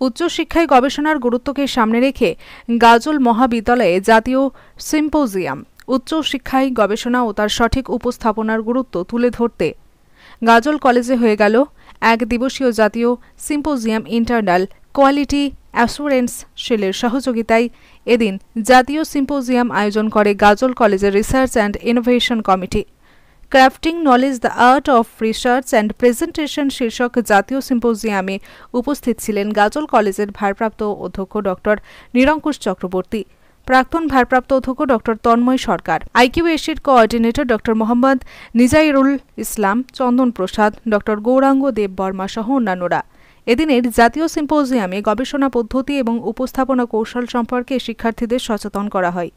উচ্চশিক্ষায় গবেষণার গুরুত্বকে সামনে রেখে গাজল মহাবিদ্যালয়ে জাতীয় সিম্পোজিয়াম। উচ্চশিক্ষায় গবেষণা ও তার সঠিক উপস্থাপনার গুরুত্ব তুলে ধরতে গাজল কলেজে হয়ে গেল এক দিবসীয় জাতীয় সিম্পোজিয়াম। ইন্টারনাল কোয়ালিটি অ্যাসুরেন্স সেলের সহযোগিতায় এদিন জাতীয় সিম্পোজিয়াম আয়োজন করে গাজল কলেজের research and innovation committee. Crafting knowledge the art of research and presentation শীর্ষক জাতীয় সিম্পোজিয়ামে উপস্থিত ছিলেন গাজল কলেজের ভারপ্রাপ্ত অধ্যক্ষ ডক্টর নিরঙ্কুশ চক্রবর্তী, প্রাক্তন ভারপ্রাপ্ত অধ্যক্ষ ডক্টর তন্ময় সরকার, IQAC-র কোঅর্ডিনেটর ডক্টর মোহাম্মদ নিজাইরুল ইসলাম, চন্দন প্রসাদ, ডক্টর গৌরাঙ্গ দেব বর্মা সহ অন্যান্যরা। এদিনের জাতীয় সিম্পোজিয়ামে গবেষণা পদ্ধতি এবং উপস্থাপনা কৌশল সম্পর্কে শিক্ষার্থীদের সচেতন করা হয়।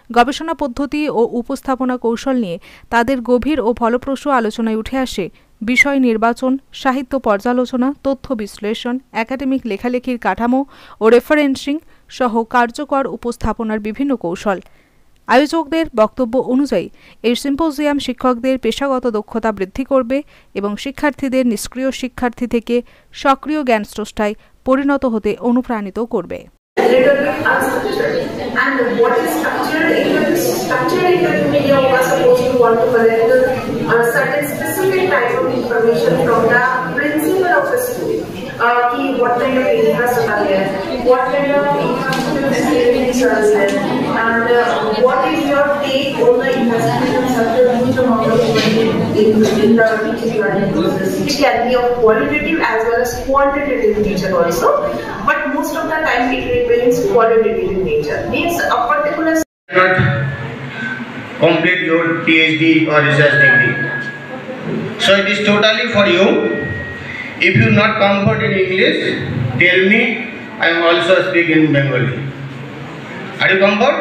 গবেষণা পদ্ধতি ও উপস্থাপনা কৌশল নিয়ে তাদের গভীর ও ফলপ্রসূ আলোচনায় উঠে আসে বিষয় নির্বাচন, সাহিত্য পর্যালোচনা, তথ্য বিশ্লেষণ, একাডেমিক লেখালেখির কাঠামো ও রেফারেন্সিং সহ কার্যকর উপস্থাপনার বিভিন্ন কৌশল। আয়োজকদের বক্তব্য অনুযায়ী এই সিম্পোজিয়াম শিক্ষকদের পেশাগত দক্ষতা বৃদ্ধি করবে এবং শিক্ষার্থীদের নিষ্ক্রিয় শিক্ষার্থী থেকে সক্রিয় জ্ঞানস্রষ্টায় পরিণত হতে অনুপ্রাণিত করবে। What kind of interest are there, what kind of experience are there, and what is your take on the investment of such a huge amount of money in the teaching learning process. It can be of qualitative as well as quantitative nature also, but most of the time it remains qualitative in nature. Means a particular complete your PhD or research degree. So it is totally for you. If you not comfort in English, tell me. I am also speak in Bengali. Are you comfort?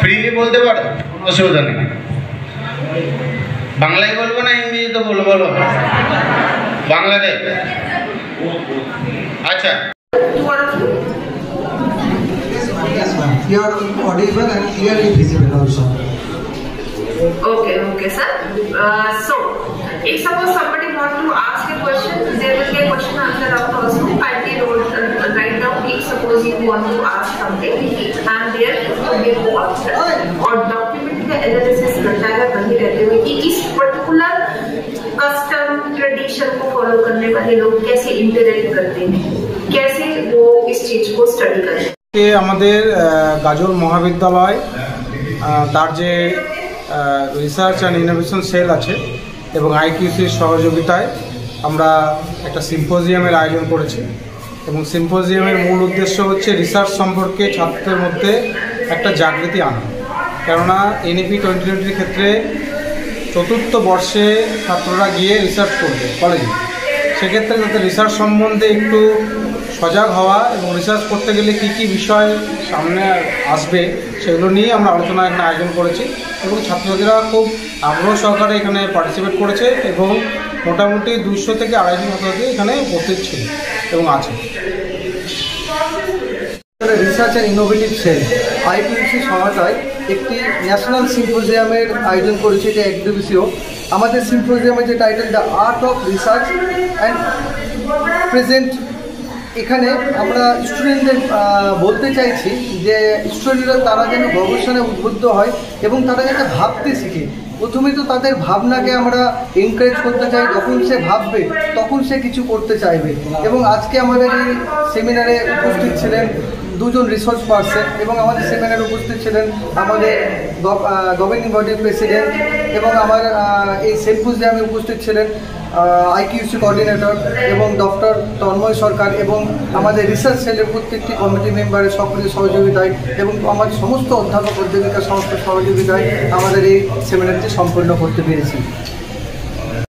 Freely बोलते पड़ो, असुविधा नहीं। बांग्ला ही बोलबो ना English तो बोलो बांग्लादेश। अच्छा। You are audible and clearly visible also. Okay, sir. So, if suppose somebody want to ask a question, there will be a question answer round also. Kindly write down if suppose you want to ask something, and there will be a box और document का analysis करता है वही रहते हुए कि इस particular custom tradition को follow करने वाले लोग कैसे interact करते हैं, कैसे वो इस चीज को study करते हैं। ये আমাদের গাজল মহাবিদ্যালয় তার যে রিসার্চ অ্যান্ড ইনোভেশন সেল আছে এবং IQAC-র সহযোগিতায় আমরা একটা সিম্পোজিয়ামের আয়োজন করেছি এবং সিম্পোজিয়ামের মূল উদ্দেশ্য হচ্ছে রিসার্চ সম্পর্কে ছাত্রদের মধ্যে একটা জাগৃতি আনা। কেননা NEP 2020-র ক্ষেত্রে চতুর্থ বর্ষে ছাত্ররা গিয়ে রিসার্চ করবে কলেজে, সেক্ষেত্রে তাদের রিসার্চ সম্বন্ধে একটু সজাগ হওয়া এবং রিসার্চ করতে গেলে কী কী বিষয় সামনে আসবে সেগুলো নিয়ে আমরা আলোচনা এখানে আয়োজন করেছি এবং ছাত্রছাত্রীরা খুব আগ্রহ সহকারে এখানে পার্টিসিপেট করেছে এবং মোটামুটি 200 থেকে 250 ছাত্রছাত্রী এখানে উপস্থিত ছিল এবং আছে। Research and innovative cell IQAC সহায়তায় একটি ন্যাশনাল সিম্পোজিয়ামের আয়োজন করেছে, এটা একদিবসীয়। আমাদের সিম্পোজিয়ামের যে title the art of research and present, এখানে আমরা স্টুডেন্টদের বলতে চাইছি যে স্টুডেন্টরা তারা যেন গবেষণায় উদ্বুদ্ধ হয় এবং তারা যাতে ভাবতে শিখে। প্রথমে তো তাদের ভাবনাকে আমরা এনকারেজ করতে চাই, যখন সে ভাববে তখন সে কিছু করতে চাইবে। এবং আজকে আমাদের এই সেমিনারে উপস্থিত ছিলেন দুজন রিসার্চ পার্সন এবং আমাদের সেমিনারে উপস্থিত ছিলেন আমাদের গভর্নিং বডির প্রেসিডেন্ট এবং আমার এই সিম্পোজিয়ামে উপস্থিত ছিলেন IQAC কোঅর্ডিনেটর এবং ডক্টর তন্ময় সরকার এবং আমাদের রিসার্চ সেলের প্রত্যেকটি কমিটি মেম্বারের সক্রিয় সহযোগিতায় এবং আমাদের সমস্ত অধ্যাপক অধ্যাপিকার সমস্ত সহযোগিতায় আমাদের এই সেমিনারটি সম্পন্ন করতে পেরেছি।